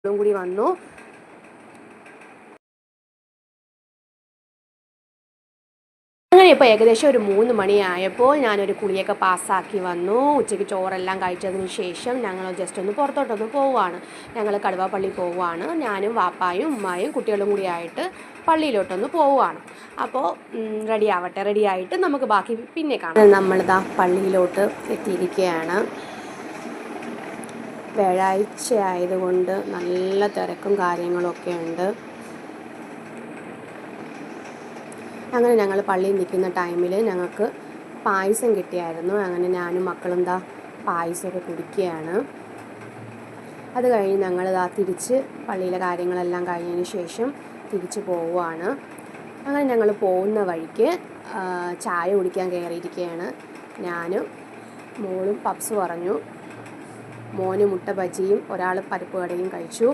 കൂടി വന്നു. അങ്ങനെ ഇപ്പോൾ ഏകദേശം ഒരു 3 മണിയായപ്പോൾ ഞാനൊരു കുളിയൊക്കെ പാസ്സാക്കി വന്നു. ഉച്ചയ്ക്ക് ചോറെല്ലാം കഴിച്ചതിന് ശേഷം ഞങ്ങൾ ജസ്റ്റ് ഒന്ന് പുറത്തോട്ടൊന്ന് പോവുകയാണ്. ഞങ്ങൾ കടുവാപ്പള്ളി പോവുകയാണ്. ഞാനും വാപ്പായും ഉമ്മായും കുട്ടികളും കൂടി ആയിട്ട് പള്ളിയിലോട്ടൊന്ന് പോവുകയാണ്. അപ്പോൾ റെഡിയായിട്ട് നമുക്ക് ബാക്കി പിന്നെ കാണാം. നമ്മളിതാ പള്ളിയിലോട്ട് എത്തിയിരിക്കുകയാണ്. വ്യാഴാഴ്ച ആയതുകൊണ്ട് നല്ല തിരക്കും കാര്യങ്ങളൊക്കെ ഉണ്ട്. അങ്ങനെ ഞങ്ങൾ പള്ളിയിൽ നിൽക്കുന്ന ടൈമിൽ ഞങ്ങൾക്ക് പായസം കിട്ടിയായിരുന്നു. അങ്ങനെ ഞാനും മക്കളും പായസമൊക്കെ കുടിക്കുകയാണ്. അത് കഴിഞ്ഞ് ഞങ്ങൾ തിരിച്ച് പള്ളിയിലെ കാര്യങ്ങളെല്ലാം കഴിഞ്ഞതിന് ശേഷം തിരിച്ച് പോവുകയാണ്. അങ്ങനെ ഞങ്ങൾ പോകുന്ന വഴിക്ക് ചായ കുടിക്കാൻ കയറിയിരിക്കുകയാണ്. ഞാനും മോളും പപ്സ് പറഞ്ഞു. മോന് മുട്ട ബജിയും ഒരാൾ പരിപ്പ് വടയും കഴിച്ചു.